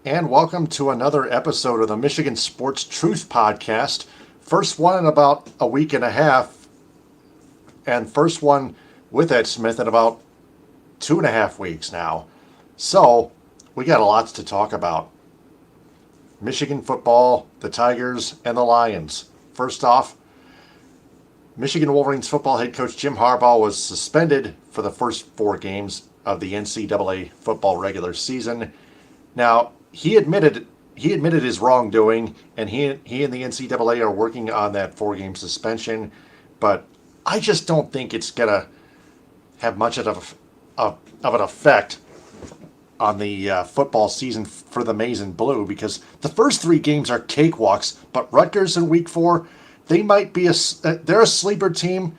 And welcome to another episode of the Michigan Sports Truth Podcast. First one in about a week and a half, and first one with Ed Smith in about 2.5 weeks now. So, we got a lot to talk about. Michigan football, the Tigers, and the Lions. First off, Michigan Wolverines football head coach Jim Harbaugh was suspended for the first 4 games of the NCAA football regular season. Now, he admitted his wrongdoing, and he and the NCAA are working on that 4 game suspension. But I just don't think it's gonna have much of an effect on the football season for the Maize and Blue, because the first 3 games are cakewalks. But Rutgers in Week 4, they might be they're a sleeper team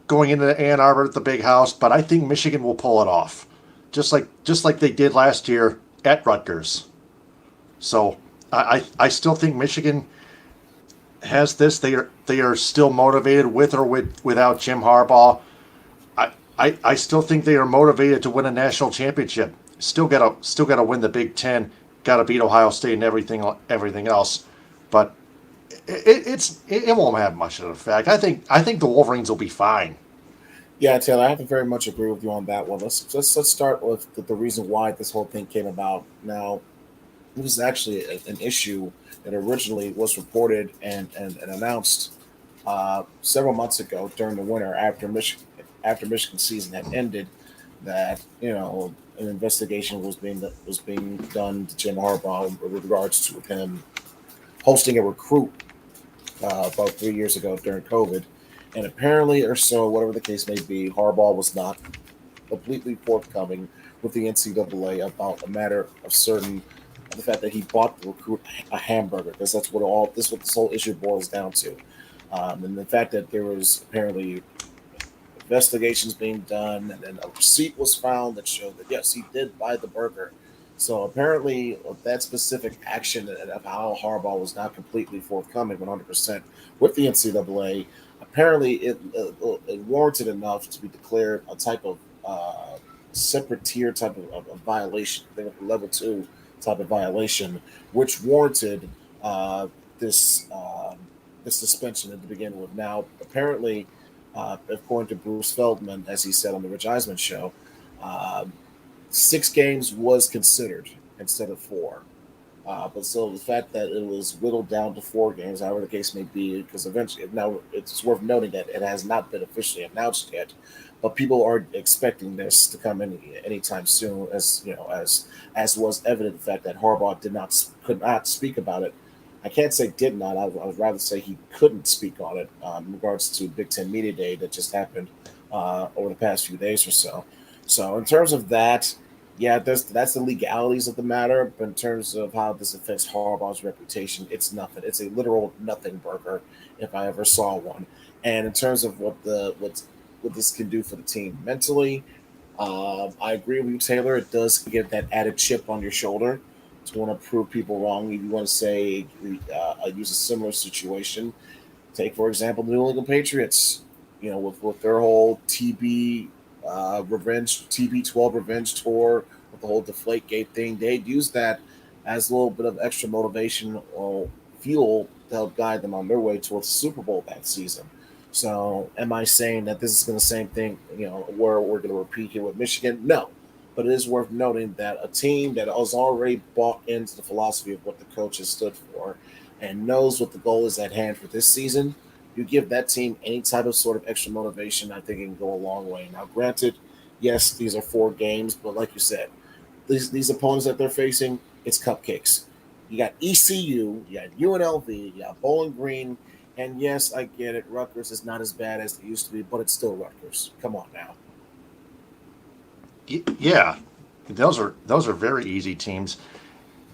going into Ann Arbor at the Big House. But I think Michigan will pull it off, just like they did last year at Rutgers. So I still think Michigan has this. They are still motivated with or without Jim Harbaugh. I still think they are motivated to win a national championship. Still gotta win the Big Ten. Got to beat Ohio State and everything else. But it won't have much of an effect. I think the Wolverines will be fine. Yeah, Taylor, I have to very much agree with you on that one. Let's start with the reason why this whole thing came about. Now, it was actually an issue that originally was reported and announced several months ago during the winter after Michigan season had ended. That an investigation was being done to Jim Harbaugh with regards to him hosting a recruit about 3 years ago during COVID. And apparently, or so, whatever the case may be, Harbaugh was not completely forthcoming with the NCAA about a matter of certain the fact that he bought the recruit a hamburger, because that's what this whole issue boils down to. And the fact that there was apparently investigations being done, and then a receipt was found that showed that yes, he did buy the burger. So apparently, that specific action of how Harbaugh was not completely forthcoming 100% with the NCAA, apparently it warranted enough to be declared a type of separate tier type of violation, I think level 2 type of violation, which warranted this this suspension to begin with. Now, apparently, according to Bruce Feldman, as he said on the Rich Eisman show, uh, 6 games was considered instead of 4. But so the fact that it was whittled down to 4 games, however the case may be, because eventually now it's worth noting that it has not been officially announced yet, but people are expecting this to come in anytime soon, as as was evident the fact that Harbaugh could not speak about it. I can't say did not. I would rather say he couldn't speak on it in regards to Big Ten Media Day that just happened over the past few days or so. So in terms of that, yeah, that's the legalities of the matter. But in terms of how this affects Harbaugh's reputation, it's nothing. It's a literal nothing burger if I ever saw one. And in terms of what this can do for the team mentally, I agree with you, Taylor. It does give that added chip on your shoulder to want to prove people wrong. If you want to say, use a similar situation, take for example the New England Patriots. With their whole TB12 revenge tour, with the whole Deflate Gate thing, they'd use that as a little bit of extra motivation or fuel to help guide them on their way towards the Super Bowl that season. So, am I saying that this is going to same thing? Where we're going to repeat here with Michigan? No, but it is worth noting that a team that has already bought into the philosophy of what the coach has stood for and knows what the goal is at hand for this season, you give that team any type of sort of extra motivation, I think it can go a long way. Now, granted, yes, these are 4 games, but like you said, these opponents that they're facing, it's cupcakes. You got ECU, you got UNLV, you got Bowling Green, and yes, I get it. Rutgers is not as bad as it used to be, but it's still Rutgers. Come on now. Yeah, those are very easy teams,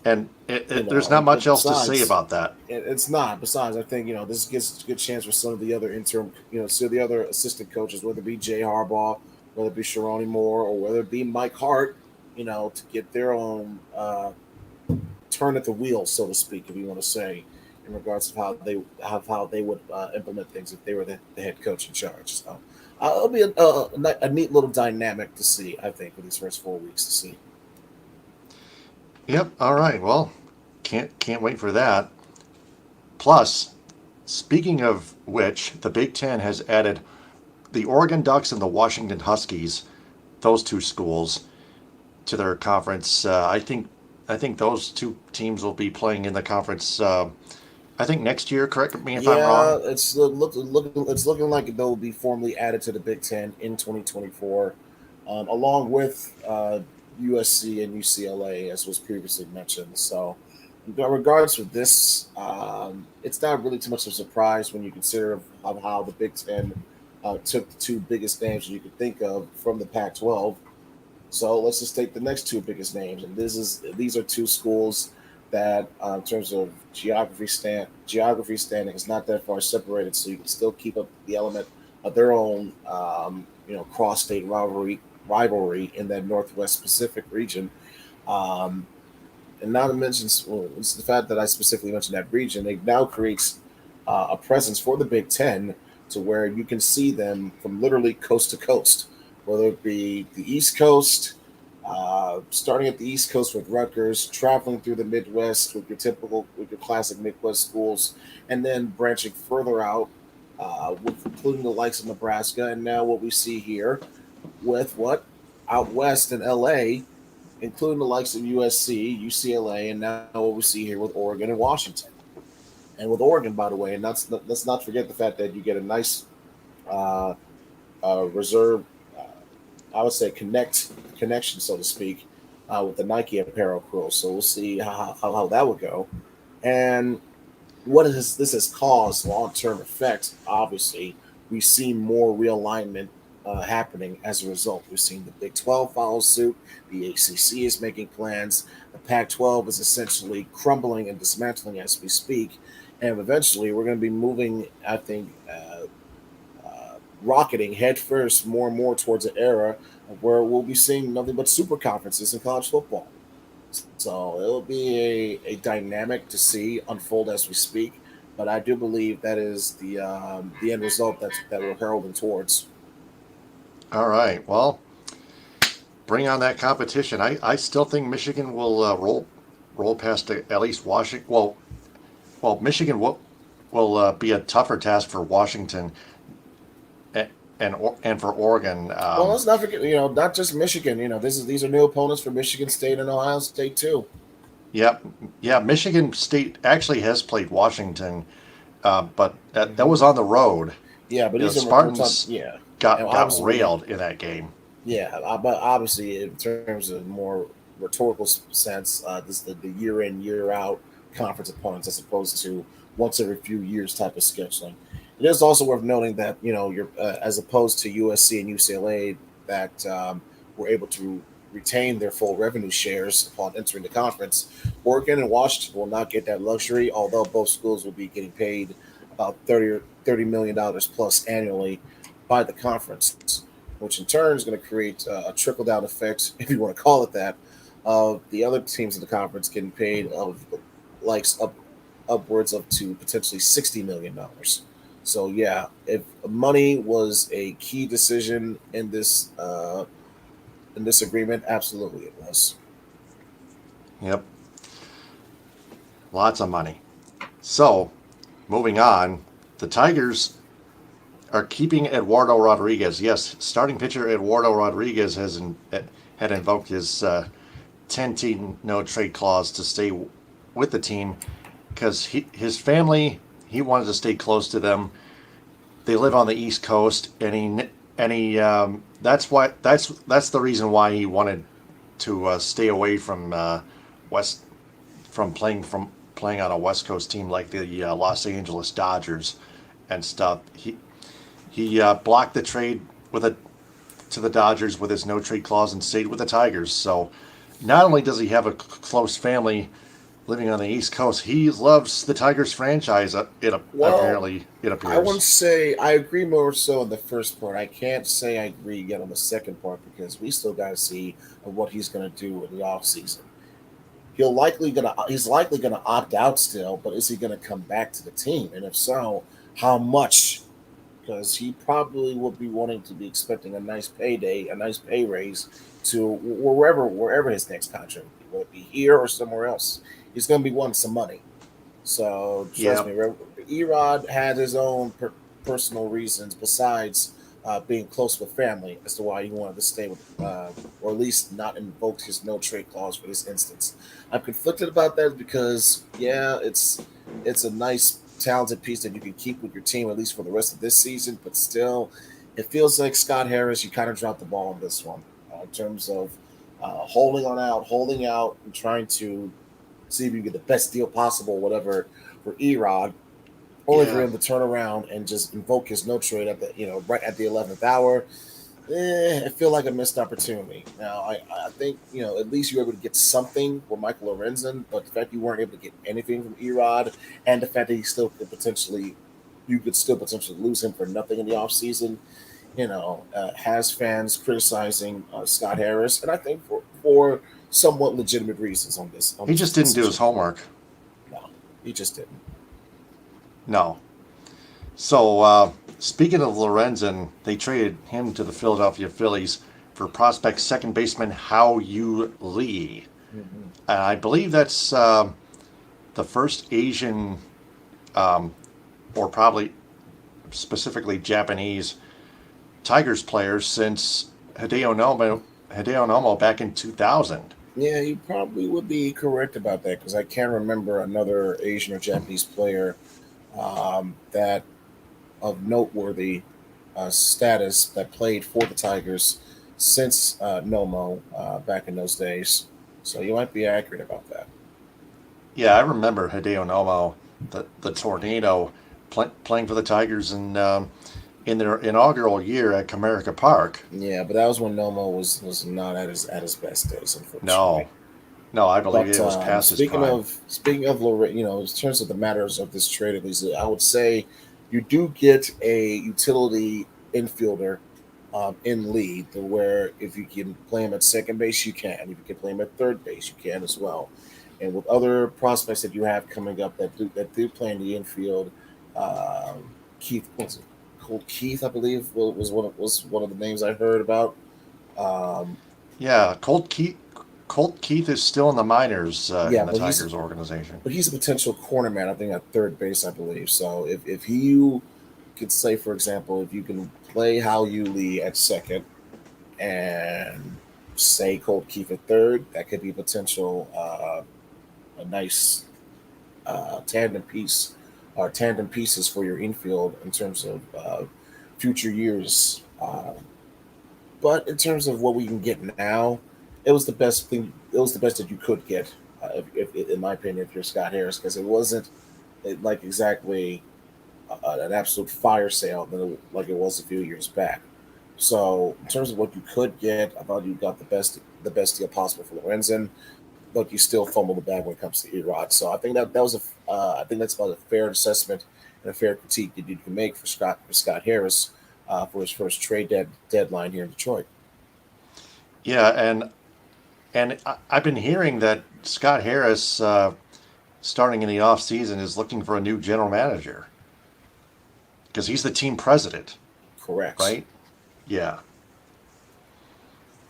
and there's not And much else to say besides, about that. it's not. Besides, I think this gives a good chance for some of the other interim, some of the other assistant coaches, whether it be Jay Harbaugh, whether it be Sharoni Moore, or whether it be Mike Hart, to get their own turn at the wheel, so to speak, if you want to say, in regards to how they would implement things if they were the head coach in charge. So it'll be a neat little dynamic to see. I think for these first 4 weeks to see. Yep. All right. Well, can't wait for that. Plus, speaking of which, the Big Ten has added the Oregon Ducks and the Washington Huskies, those two schools, to their conference. I think those two teams will be playing in the conference. I think next year. Correct me if I'm Yeah, wrong. it's looking like they'll be formally added to the Big Ten in 2024, along with USC and UCLA, as was previously mentioned. So, in regards to this, it's not really too much of a surprise when you consider of how the Big Ten took the two biggest names you could think of from the Pac-12. So let's just take the next two biggest names, and these are two schools that, in terms of geography standing, is not that far separated, so you can still keep up the element of their own, cross-state rivalry in that Northwest Pacific region. Um, and not to mention, well, it's the fact that I specifically mentioned that region, it now creates a presence for the Big Ten to where you can see them from literally coast to coast, whether it be the East Coast, starting at the East Coast with Rutgers, traveling through the Midwest with your classic Midwest schools, and then branching further out, with including the likes of Nebraska, and now what we see here with what out west in LA, including the likes of USC, UCLA, and now what we see here with Oregon and Washington. And with Oregon, by the way, and let's not forget the fact that you get a nice uh, reserve, uh, I would say connection, so to speak, with the Nike apparel crew. So we'll see how that would go. And what is this has caused long term effects. Obviously, we see more realignment happening as a result. We've seen the Big 12 follow suit. The ACC is making plans. The Pac 12 is essentially crumbling and dismantling as we speak. And eventually, we're going to be moving, I think, rocketing headfirst more and more towards an era of where we'll be seeing nothing but super conferences in college football. So it'll be a dynamic to see unfold as we speak. But I do believe that is the end result that we're heralding towards. All right. Well, bring on that competition. I still think Michigan will roll past at least Washington. Michigan will be a tougher task for Washington and and for Oregon. Well, let's not forget, not just Michigan. These are new opponents for Michigan State and Ohio State too. Yep, yeah. Michigan State actually has played Washington, but that was Hmm. on the road. Yeah, but You know, these are we're talking. Spartans Yeah, and got obviously railed in that game. yeah, but obviously in terms of more rhetorical sense, this is the year in year out conference opponents as opposed to once every few years type of scheduling. It is also worth noting that you're as opposed to USC and UCLA that were able to retain their full revenue shares upon entering the conference. Oregon and Washington will not get that luxury, although both schools will be getting paid about $30 million plus annually by the conference, which in turn is going to create a trickle down effect, if you want to call it that, of the other teams in the conference getting paid of likes upwards of to potentially $60 million. So yeah, if money was a key decision in this agreement, absolutely it was. Yep, lots of money. So, moving on, the Tigers are keeping Eduardo Rodriguez. Yes, starting pitcher Eduardo Rodriguez had invoked his 10-team no trade clause to stay with the team because his family, he wanted to stay close to them. They live on the East Coast, and he that's the reason why he wanted to stay away from West from playing on a West Coast team like the Los Angeles Dodgers and stuff. He blocked the trade with a to the Dodgers with his no trade clause and stayed with the Tigers. So not only does he have a close family living on the East Coast, he loves the Tigers franchise. Well, It I wouldn't appears. say I agree more so in the first part. I can't say I agree yet on the second part because we still got to see what he's going to do in the off season. He's likely gonna opt out still, but is he gonna come back to the team? And if so, how much? Because he probably will be wanting to be expecting a nice payday, a nice pay raise to wherever his next contract will be, whether it be here or somewhere else. He's going to be wanting some money. So trust Yeah, me, Erod had his own personal reasons besides being close with family as to why he wanted to stay with, or at least not invoke his no trade clause for this instance. I'm conflicted about that because yeah, it's a nice talented piece that you can keep with your team at least for the rest of this season, but still, it feels like Scott Harris, you kind of dropped the ball on this one in terms of holding out, and trying to see if you can get the best deal possible, whatever, for Erod, only for yeah, him to turn around and just invoke his no trade at the right at the 11th hour. I feel like a missed opportunity. Now, I think at least you were able to get something for Michael Lorenzen, but the fact you weren't able to get anything from Erod, and the fact that you could still potentially lose him for nothing in the offseason, has fans criticizing Scott Harris, and I think for somewhat legitimate reasons on this he just didn't do his decision. homework. No, he just didn't. No. So, speaking of Lorenzen, they traded him to the Philadelphia Phillies for prospect second baseman Hao-Yu Lee. Mm-hmm. And I believe that's the first Asian, or probably specifically Japanese, Tigers player since Hideo Nomo back in 2000. Yeah, you probably would be correct about that because I can't remember another Asian or Japanese player that of noteworthy status that played for the Tigers since Nomo back in those days. So you might be accurate about that. Yeah, I remember Hideo Nomo, the tornado, playing for the Tigers in their inaugural year at Comerica Park. Yeah, but that was when Nomo was not at his best days, No, unfortunately. no, I believe But it was past his prime. speaking of in terms of the matters of this trade, at least I would say you do get a utility infielder in lead, to where if you can play him at second base, you can. If you can play him at third base, you can as well. And with other prospects that you have coming up that do play in the infield, Keith what's it? Colt Keith, I believe, was one of the names I heard about. Um, Yeah, Colt Keith is still in the minors yeah, in the but he's Tigers organization. but he's a potential corner man, I think, at third base, I believe. So if you could say, for example, if you can play Hao-Yu Lee at second and say Colt Keith at third, that could be potential a nice tandem piece or tandem pieces for your infield in terms of future years. But in terms of what we can get now, it was the best thing. It was the best that you could get, in my opinion, if you're Scott Harris, because it wasn't like exactly an absolute fire sale like it was a few years back. So in terms of what you could get, I thought you got the best deal possible for Lorenzen, but you still fumble the bag when it comes to Erod. So I think that was I think that's about a fair assessment and a fair critique that you can make for Scott Harris for his first deadline here in Detroit. Yeah, and I've been hearing that Scott Harris, starting in the off season, is looking for a new general manager because he's the team president, Correct. right? Yeah,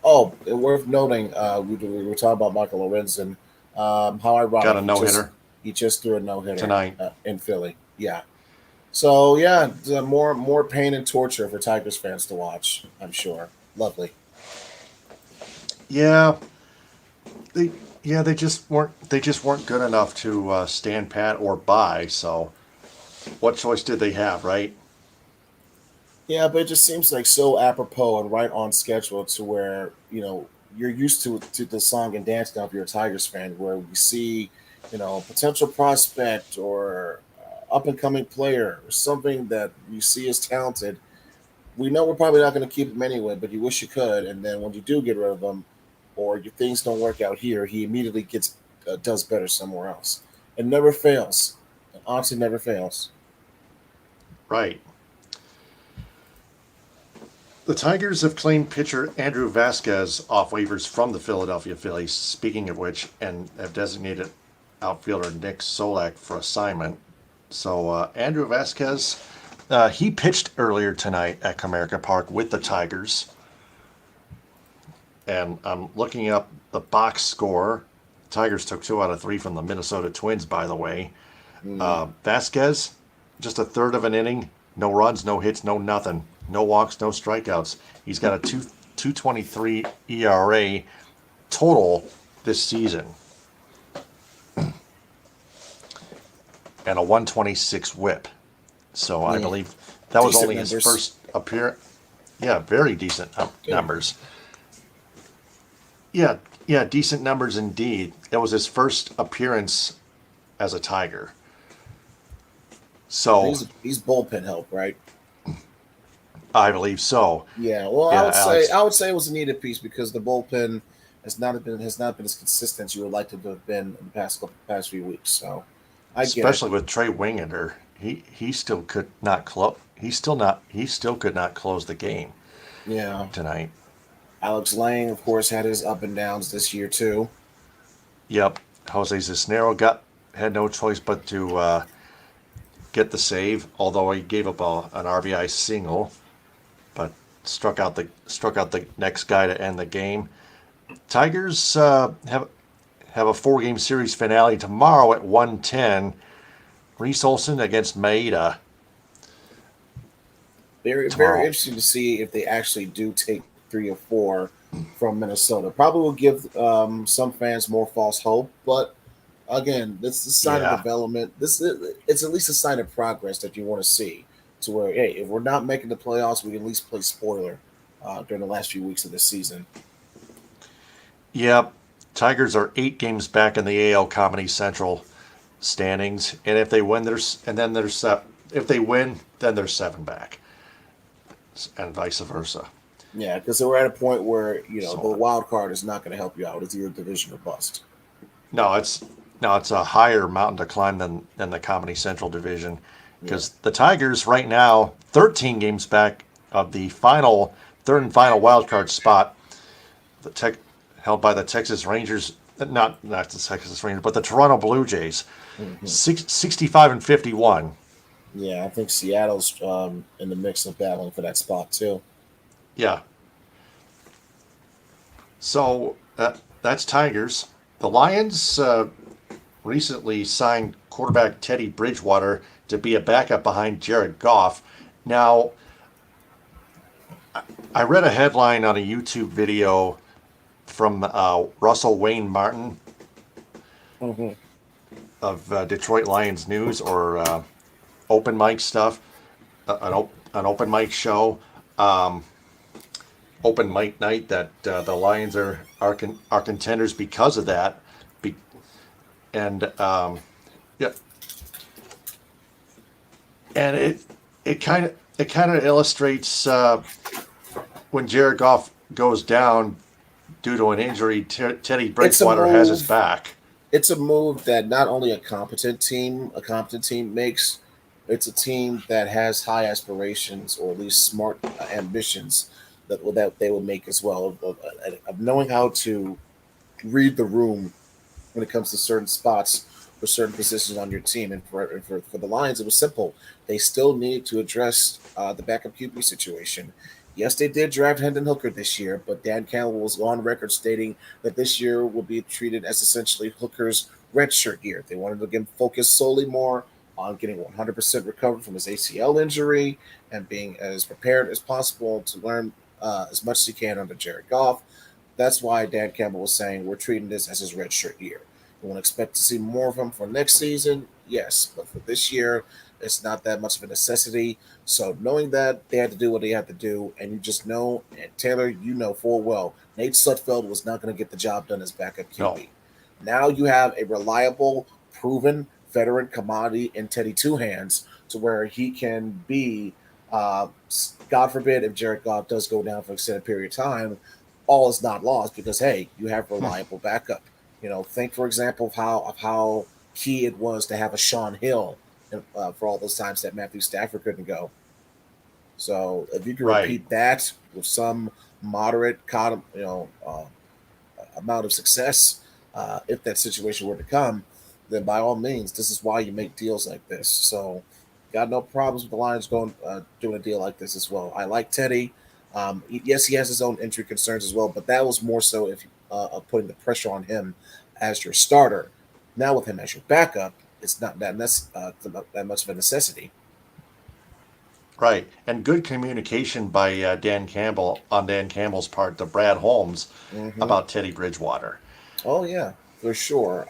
Oh, and worth noting, we were talking about Michael Lorenzen. How got ironic a no hitter he just threw a no hitter tonight. in Philly. Yeah. So yeah, more pain and torture for Tigers fans to watch. I'm sure. Lovely. Yeah, they they just weren't good enough to stand pat or buy. So what choice did they have, right? Yeah, but it just seems like so apropos and right on schedule to where you're used to the song and dance now if you're a Tigers fan, where we see potential prospect or up and coming player or something that you see as talented. We know we're probably not going to keep him anyway, but you wish you could. And then when you do get rid of him, or your things don't work out here, he immediately does better somewhere else. It never fails. It honestly never fails. Right. The Tigers have claimed pitcher Andrew Vasquez off waivers from the Philadelphia Phillies, speaking of which, and have designated outfielder Nick Solak for assignment. So, Andrew Vasquez, he pitched earlier tonight at Comerica Park with the Tigers. And I'm looking up the box score. Tigers took 2 out of 3 from the Minnesota Twins, by the way. Mm. Vasquez, just a third of an inning, no runs, no hits, no nothing, no walks, no strikeouts. He's got a 2.23 ERA total this season, and a 126 WHIP. So I Yeah. believe that was Decent only his numbers. first appearance. Yeah, very decent numbers. Yeah, yeah, decent numbers indeed. That was his first appearance as a Tiger. So He's bullpen help, right? I believe so. Yeah. Well, Yeah, Alex. I would say it was a needed piece because the bullpen has not been as consistent as you would like to have been in the past few weeks. So I get it. Especially with Trey Wingender, he still could not close. He still could not close the game Yeah. tonight. Alex Lang, of course, had his up and downs this year too. Yep, Jose Cisnero had no choice but to get the save, although he gave up an RBI single, but struck out the next guy to end the game. Tigers have a 4-game series finale tomorrow at 1:10. Reese Olson against Maeda Very tomorrow. interesting to see if they actually do take 3 or 4 from Minnesota. Probably will give some fans more false hope, but again, this is a sign of Yeah. development. It's at least a sign of progress that you want to see. To where, hey, if we're not making the playoffs, we can at least play spoiler during the last few weeks of the season. Yep. Tigers are 8 games back in the AL Comedy Central standings, and if they win, if they win, then they're 7 back, and vice versa. Yeah, because we're at a point where the So wild card is not going to help you out. It's either division or bust. no, it's a higher mountain to climb than the Comedy Central division, Yeah. because the Tigers right now 13 games back of the third and final wild card spot, the tech held by the Texas Rangers, not the Texas Rangers, but the Toronto Blue Jays, Hmm. 65 and 51. Yeah, I think Seattle's in the mix of battling for that spot too. Yeah. So that's Tigers. The Lions recently signed quarterback Teddy Bridgewater to be a backup behind Jared Goff. Now, I read a headline on a YouTube video from Russell Wayne Martin Hmm. of Detroit Lions News, or open mic stuff, an open mic show, open mic night, that the Lions are contenders because of that. And yeah, and it kind of illustrates when Jared Goff goes down due to an injury, Teddy It's a Bridgewater has his move. back. It's a move that not only a competent team makes. It's a team that has high aspirations, or at least smart ambitions that they will make as well. Of knowing how to read the room when it comes to certain spots for certain positions on your team. And for the Lions, it was simple. They still need to address the backup QB situation. Yes, they did draft Hendon Hooker this year, but Dan Campbell was on record stating that this year will be treated as essentially Hooker's redshirt year. They wanted to again focus solely more on getting 100% recovered from his ACL injury and being as prepared as possible to learn as much as he can under Jared Goff. That's why Dan Campbell was saying we're treating this as his redshirt year. We want to expect to see more of him for next season, yes, but for this year, it's not that much of a necessity. So knowing that they had to do what they had to do, and you just know, and Taylor, you know full well, Nate Sudfeld was not going to get the job done as backup No, QB. Now you have a reliable, proven veteran commodity in Teddy Two Hands to where he can be, uh, God forbid, if Jared Goff does go down for an extended period of time, all is not lost because hey, you have reliable backup. Think for example of how key it was to have a Sean Hill for all those times that Matthew Stafford couldn't go. So if you can right. repeat that with some moderate, amount of success, if that situation were to come, then by all means, this is why you make deals like this. So, got no problems with the Lions doing a deal like this as well. I like Teddy. Yes, he has his own injury concerns as well, but that was more so if of putting the pressure on him as your starter. Now with him as your backup, it's not that much of a necessity. Right, and good communication by Dan Campbell's part to Brad Holmes Hmm. about Teddy Bridgewater. Oh yeah, for sure.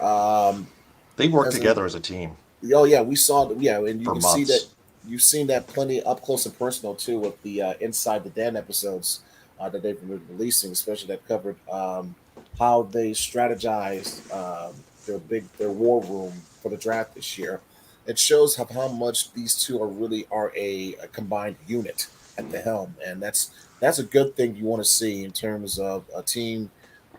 They work As in, together as a team oh yeah, we saw yeah, and you for can see that months. you've seen that plenty up close and personal too with the Inside the Den episodes that they've been releasing, especially that covered how they strategized their war room for the draft this year. It shows how much these two are a combined unit at the helm, and that's a good thing you want to see in terms of a team,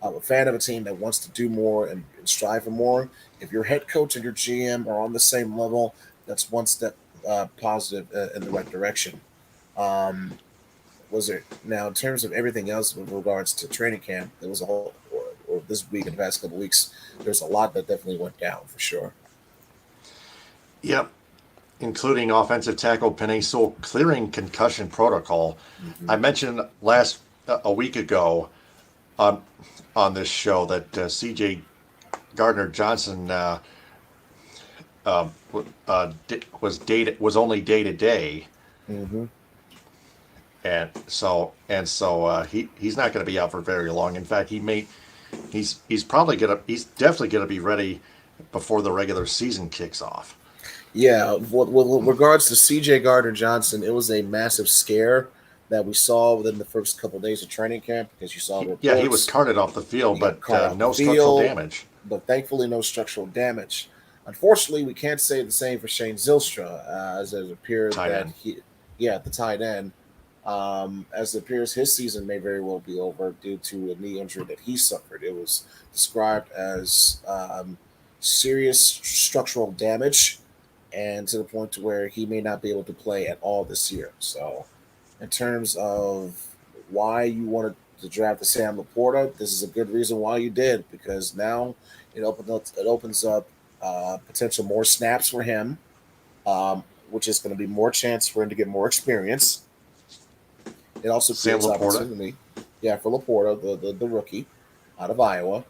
a fan of a team that wants to do more and strive for more. If your head coach and your GM are on the same level, that's one step positive in the right direction. Um, was there now in terms of everything else with regards to training camp? There was a whole, or this week in the past couple of weeks, there's a lot that definitely went down for sure. Yep, including offensive tackle Penei Sewell clearing concussion protocol. I Hmm. mentioned a week ago on on this show that C.J. Gardner Johnson was only day to day, Hmm. and so he's not going to be out for very long. In fact, he's definitely gonna be ready before the regular season kicks off. Yeah, with regards to CJ Gardner Johnson, it was a massive scare that we saw within the first couple of days of training camp because you saw the Yeah, he was reports. carted off the field, He got but carted off the no structural field, damage. but thankfully no structural damage. Unfortunately, we can't say the same for Shane Zylstra, as it appeared Tight that end. at the tight end, as it appears his season may very well be over due to a knee injury that he suffered. It was described as serious structural damage, and to the point to where he may not be able to play at all this year. So, in terms of why you wanted to draft the Sam Laporta, this is a good reason why you did because now it opens up potential more snaps for him, which is going to be more chance for him to get more experience. It also Sam creates Laporta. opportunity, yeah, for Laporta, the rookie out of Iowa.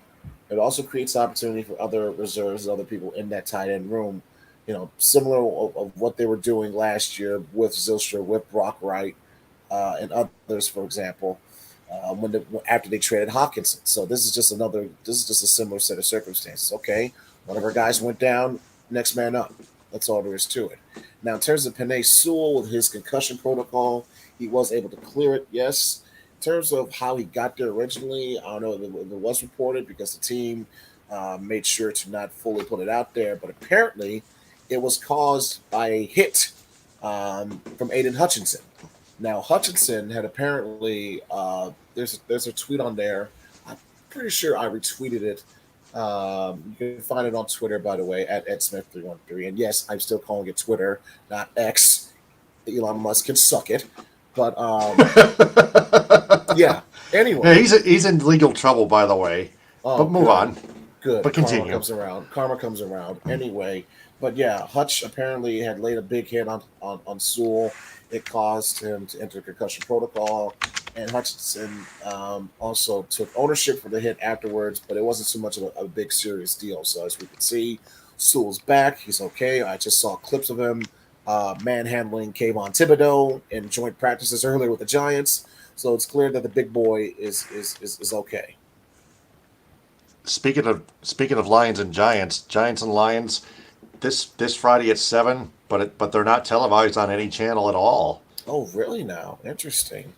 It also creates opportunity for other reserves, other people in that tight end room. Similar of what they were doing last year with Zilstra, with Brock Wright, and others, for example, after they traded Hawkinson. So this is just a similar set of circumstances. Okay, one of our guys went down, next man up. That's all there is to it. Now, in terms of Penei Sewell with his concussion protocol, he was able to clear it. Yes. In terms of how he got there originally, I don't know if it was reported because the team made sure to not fully put it out there, but apparently it was caused by a hit from Aiden Hutchinson. Now Hutchinson had apparently there's a tweet on there. I'm pretty sure I retweeted it. You can find it on Twitter, by the way, at EdSmith313. And yes, I'm still calling it Twitter, not X. Elon Musk can suck it. But yeah. Yeah, Anyway, he's in legal trouble, by the way. oh But move good, on. good. But Karma continue. comes around. Karma comes around. Anyway, but yeah, Hutch apparently had laid a big hit on Sewell. It caused him to enter concussion protocol. And Hutchinson also took ownership for the hit afterwards, but it wasn't so much of a big serious deal. So as we can see, Sewell's back. He's okay. I just saw clips of him manhandling Kayvon Thibodeau in joint practices earlier with the Giants. So it's clear that the big boy is okay. Speaking of Lions and Giants and Lions, this Friday at 7, but they're not televised on any channel at all. Oh, really? Now, interesting.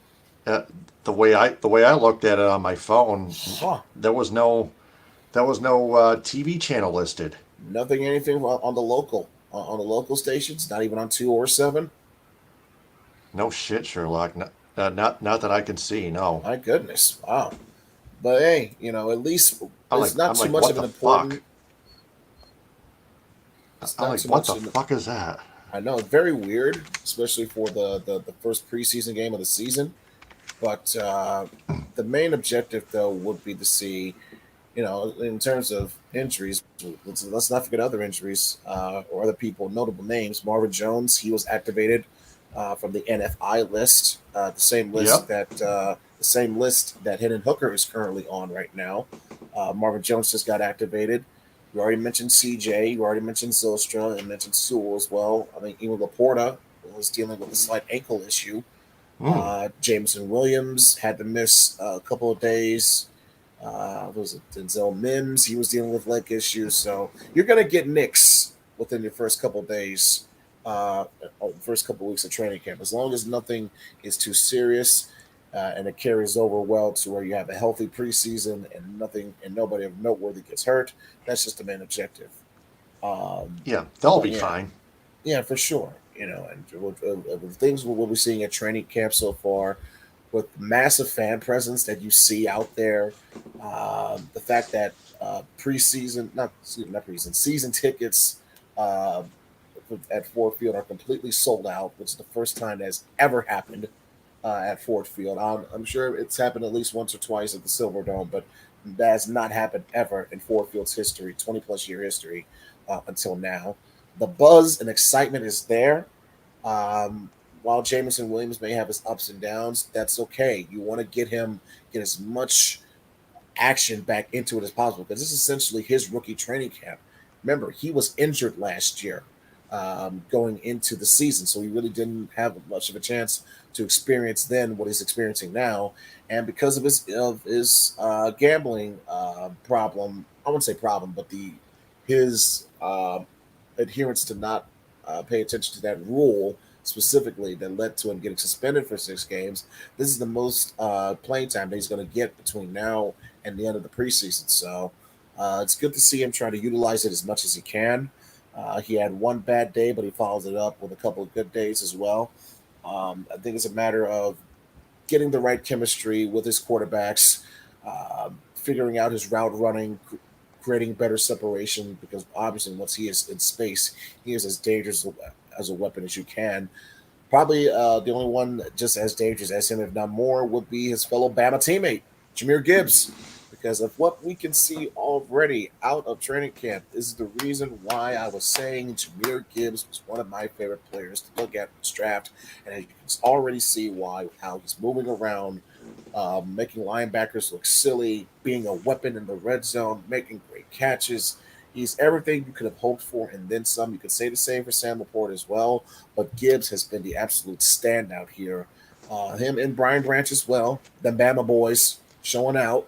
Uh, the way I looked at it on my phone, Huh? there was no TV channel listed. Nothing, anything on the local stations. Not even on 2 or 7. No shit, Sherlock. Not that I can see. No. My goodness, wow. But hey, at least I'm like it's not I'm too like much what of an the fuck? important. It's I'm not like too what much. the fuck is that? I know it's very weird, especially for the first preseason game of the season. But the main objective, though, would be to see, in terms of injuries, let's not forget other injuries or other people, notable names. Marvin Jones, he was activated from the NFI list, the Yep. same list that Hendon Hooker is currently on right now. Marvin Jones just got activated. You already mentioned CJ. You already mentioned Zylstra and mentioned Sewell as well. I mean, even Laporta was dealing with a slight ankle issue. Hmm. Jameson Williams had to miss a couple of days. Was it Denzel Mims? He was dealing with leg issues. So you're going to get nicks within your first couple of days, first couple of weeks of training camp. As long as nothing is too serious and it carries over well to where you have a healthy preseason and nothing and nobody of noteworthy gets hurt, that's just the main objective. Um, Yeah, they'll but be yeah, fine. yeah, for sure. And with things what we're seeing at training camp so far, with massive fan presence that you see out there, the fact that preseason, not preseason, season tickets uh, at Ford Field are completely sold out, which is the first time that's ever happened at Ford Field. I'm sure it's happened at least once or twice at the Silver Dome, but that has not happened ever in Ford Field's history, 20 plus year history until now. The buzz and excitement is there. Um, while Jameson Williams may have his ups and downs, that's okay. You want to get as much action back into it as possible because this is essentially his rookie training camp. Remember, he was injured last year going into the season, so he really didn't have much of a chance to experience then what he's experiencing now. And because of his gambling problem, I wouldn't say problem, but the his adherence to not pay attention to that rule specifically that led to him getting suspended for 6 games. This is the most playing time that he's going to get between now and the end of the preseason. So it's good to see him trying to utilize it as much as he can. He had one bad day, but he follows it up with a couple of good days as well. I think it's a matter of getting the right chemistry with his quarterbacks, figuring out his route running, creating better separation. Because obviously, once he is in space, he is as dangerous as a weapon as you can. Probably the only one just as dangerous as him, if not more, would be his fellow Bama teammate, Jameer Gibbs. Because of what we can see already out of training camp, this is the reason why I was saying Jameer Gibbs was one of my favorite players to look at in this draft. And you can already see why, how he's moving around, making linebackers look silly, being a weapon in the red zone, making great catches. He's everything you could have hoped for, and then some. You could say the same for Sam Laporte as well, but Gibbs has been the absolute standout here. Him and Brian Branch as well, the Bama boys showing out.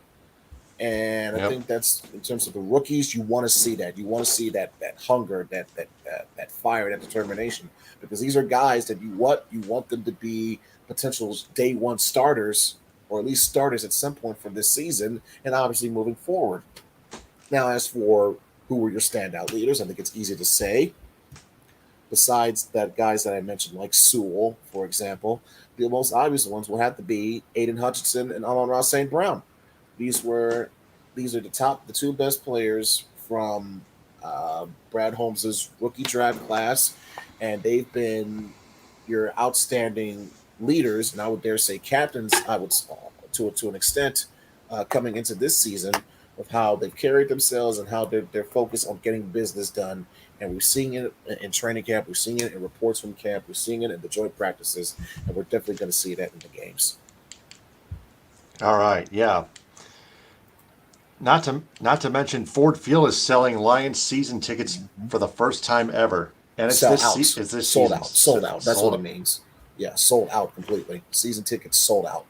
And I Yep. think that's in terms of the rookies, you want to see that. You want to see that hunger, that fire, that determination, because these are guys that you want them to be potential day one starters, or at least starters at some point for this season, and obviously moving forward. Now, as for who were your standout leaders, I think it's easy to say. Besides that, guys that I mentioned, like Sewell, for example, the most obvious ones will have to be Aiden Hutchinson and Amon-Ra St. Brown. These were these are the two best players from Brad Holmes's rookie draft class, and they've been your outstanding leaders, and I would dare say captains. I would to an extent coming into this season of how they've carried themselves and how they're focused on getting business done. And we're seeing it in training camp, we're seeing it in reports from camp, we're seeing it in the joint practices, and we're definitely going to see that in the games. All right. Yeah. Not to mention Ford Field is selling Lions season tickets Mhm. for the first time ever, and Sell it's outs, this sold season. out, sold out. That's what Sold. it means. Yeah, sold out completely. Season tickets sold out.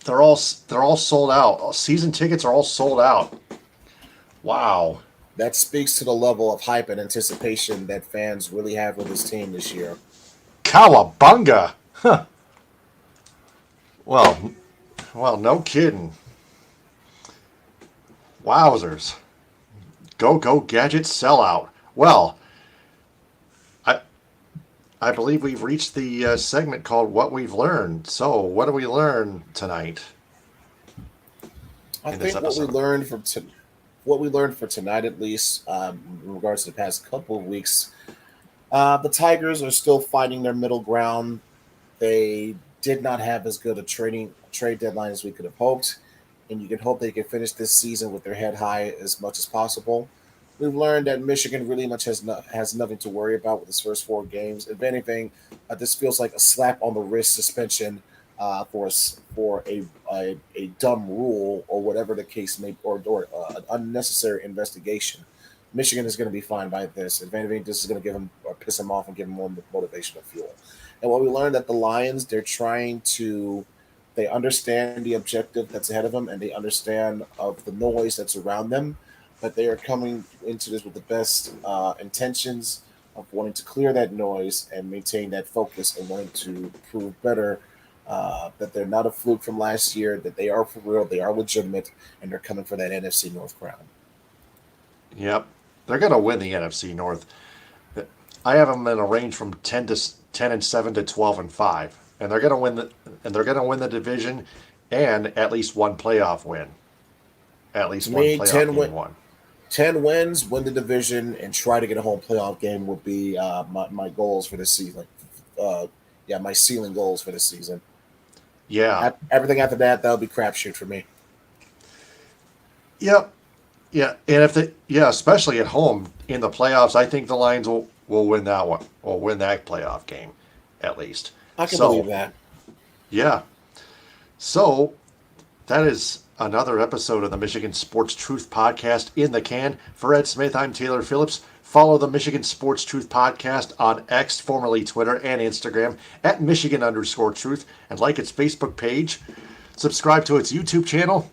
They're all sold out. Season tickets are all sold out. Wow. That speaks to the level of hype and anticipation that fans really have with this team this year. Cowabunga. Huh. Well, well, no kidding. Wowzers. Go gadget sellout. Well, I I believe we've reached the segment called "What We've Learned." So, what do we learn tonight I in this think episode? what we learned for tonight, at least in regards to the past couple of weeks, the Tigers are still finding their middle ground. They did not have as good a trade deadline as we could have hoped, and you can hope they can finish this season with their head high as much as possible. We've learned that Michigan really much has nothing to worry about with its first 4 games. If anything, this feels like a slap on the wrist suspension for a dumb rule or whatever the case may, or an unnecessary investigation. Michigan is going to be fine by this. If anything, this is going to give them or piss them off and give them more motivational fuel. And what we learned that the Lions, they understand the objective that's ahead of them and they understand of the noise that's around them, but they are coming into this with the best intentions of wanting to clear that noise and maintain that focus and wanting to prove better that they're not a fluke from last year, that they are for real, they are legitimate, and they're coming for that NFC North crown. Yep, they're going to win the NFC North. I have them in a range from 10-7 to 12-5, and they're going to win the division and at least one playoff win. At least one playoff game won. 10 wins, win the division, and try to get a home playoff game would be my goals for this season. My ceiling goals for this season. Yeah. Everything after that'll be crapshoot for me. Yep. Yeah, and especially at home in the playoffs, I think the Lions will win that one. Will win that playoff game, at least. I can believe that. Yeah. So that is another episode of the Michigan Sports Truth Podcast in the can. For Ed Smith, I'm Taylor Phillips. Follow the Michigan Sports Truth Podcast on X, formerly Twitter, and Instagram at Michigan_Truth, and like its Facebook page. Subscribe to its YouTube channel,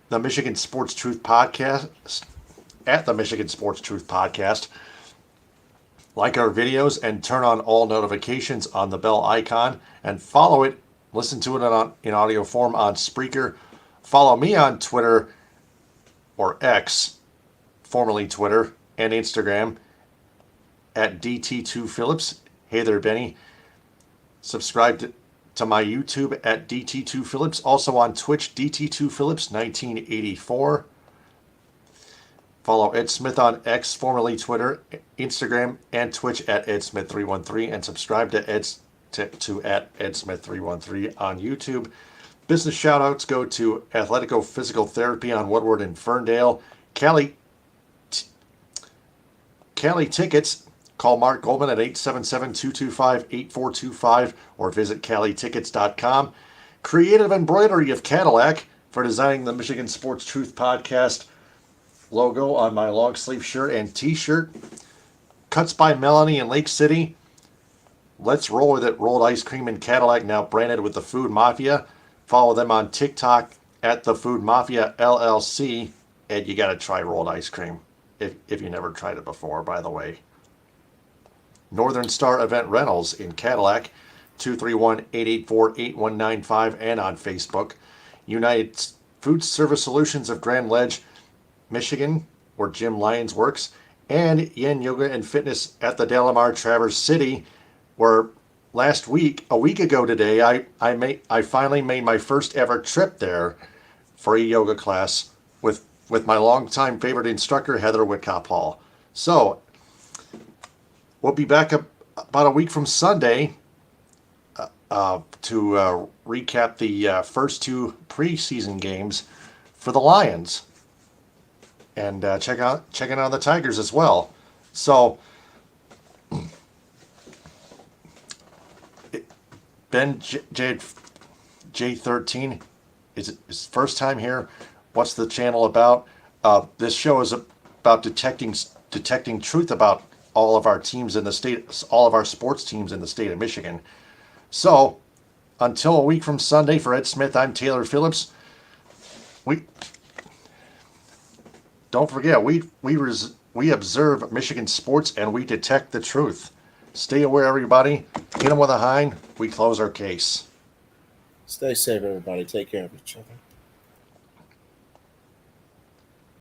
the Michigan Sports Truth Podcast, at the Michigan Sports Truth Podcast. Like our videos and turn on all notifications on the bell icon, and follow it. Listen to it in audio form on Spreaker. Follow me on Twitter, or X, formerly Twitter, and Instagram at DT2Phillips. Hey there, Benny. Subscribe to my YouTube at DT2Phillips. Also on Twitch, DT2Phillips1984. Follow Ed Smith on X, formerly Twitter, Instagram, and Twitch at EdSmith313. And subscribe to at EdSmith313 on YouTube. Business shoutouts go to Athletico Physical Therapy on Woodward in Ferndale. Cali Tickets. Call Mark Goldman at 877-225-8425 or visit CaliTickets.com. Creative Embroidery of Cadillac for designing the Michigan Sports Truth Podcast logo on my long sleeve shirt and t-shirt. Cuts by Melanie in Lake City. Let's roll with it. Rolled ice cream in Cadillac, now branded with the Food Mafia. Follow them on TikTok at the Food Mafia LLC. And you got to try rolled ice cream if you never tried it before, by the way. Northern Star Event Rentals in Cadillac, 231-884-8195, and on Facebook. United Food Service Solutions of Grand Ledge, Michigan, where Jim Lyons works, and Yin Yoga and Fitness at the Delamar Traverse City, where a week ago today, I finally made my first ever trip there for a yoga class with my longtime favorite instructor, Heather Whitcop Hall. So, we'll be back about a week from Sunday to recap the first two preseason games for the Lions, and checking out the Tigers as well. So, Ben J13 is his first time here. What's the channel about? This show is about detecting truth about all of our teams in the state, all of our sports teams in the state of Michigan. So, until a week from Sunday, for Ed Smith, I'm Taylor Phillips. Don't forget, we observe Michigan sports and we detect the truth. Stay aware, everybody. Hit them with a hind. We close our case. Stay safe, everybody. Take care of each other.